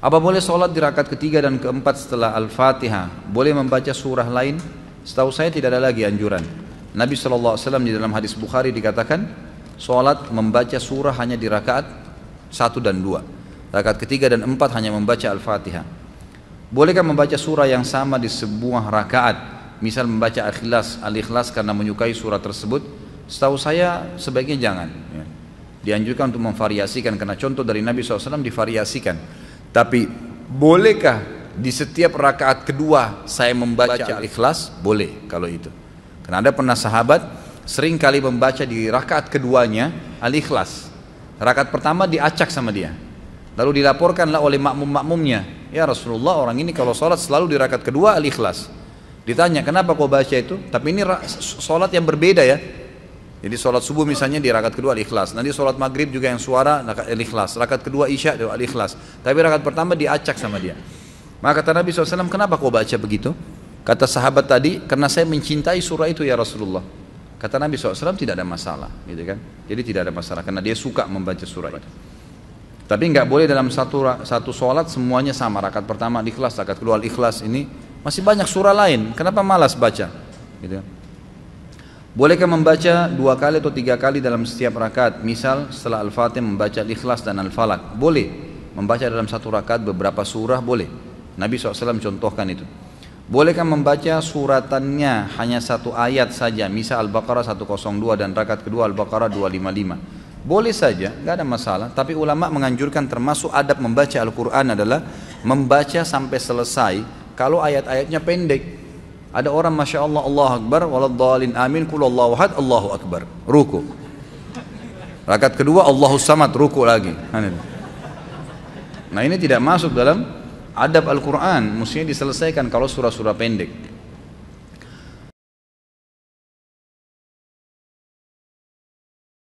Apa boleh sholat di rakaat ketiga dan keempat setelah Al-Fatihah? Boleh membaca surah lain? Setahu saya tidak ada lagi anjuran. Nabi SAW di dalam hadis Bukhari dikatakan, sholat membaca surah hanya di rakaat 1 dan 2. Rakaat ketiga dan 4 hanya membaca Al-Fatihah. Bolehkah membaca surah yang sama di sebuah rakaat? Misal membaca Al-Ikhlas karena menyukai surah tersebut? Setahu saya sebaiknya jangan. Dianjurkan untuk memvariasikan, karena contoh dari Nabi SAW divariasikan. Tapi bolehkah di setiap rakaat kedua saya membaca Al-Ikhlas? Boleh kalau itu. Karena ada pernah sahabat sering kali membaca di rakaat keduanya Al-Ikhlas. Rakaat pertama diacak sama dia. Lalu dilaporkanlah oleh makmum-makmumnya, ya Rasulullah, orang ini kalau sholat selalu di rakaat kedua Al-Ikhlas. Ditanya, kenapa kau baca itu? Tapi ini sholat yang berbeda ya. Jadi sholat subuh misalnya di rakaat kedua Al-Ikhlas, nanti sholat maghrib juga yang suara Al-Ikhlas, rakaat kedua Isya Al-Ikhlas, tapi rakaat pertama diacak sama dia. Maka kata Nabi SAW, kenapa kau baca begitu? Kata sahabat tadi, karena saya mencintai surah itu ya Rasulullah. Kata Nabi SAW, tidak ada masalah, gitu kan? Jadi tidak ada masalah, karena dia suka membaca surah itu. Tapi nggak boleh dalam satu sholat semuanya sama, rakaat pertama Al-Ikhlas, rakaat kedua Al-Ikhlas. Ini masih banyak surah lain, kenapa malas baca? Gitu kan? Bolehkah membaca 2 kali atau 3 kali dalam setiap rakaat? Misal setelah Al-Fatihah membaca Al-Ikhlas dan Al-Falaq. Boleh. Membaca dalam satu rakaat beberapa surah boleh. Nabi SAW contohkan itu. Bolehkah membaca suratannya hanya 1 ayat saja? Misal Al-Baqarah 102 dan rakaat kedua Al-Baqarah 255. Boleh saja, nggak ada masalah. Tapi ulama menganjurkan termasuk adab membaca Al-Quran adalah membaca sampai selesai kalau ayat-ayatnya pendek. Ada orang Masya Allah, Allahu Akbar, waladhdallin amin, qul Allahu ahad, Allahu Akbar, ruku. Rakaat kedua Allahu Samad, ruku lagi. Nah ini tidak masuk dalam adab Al-Quran, mestinya diselesaikan kalau surah-surah pendek.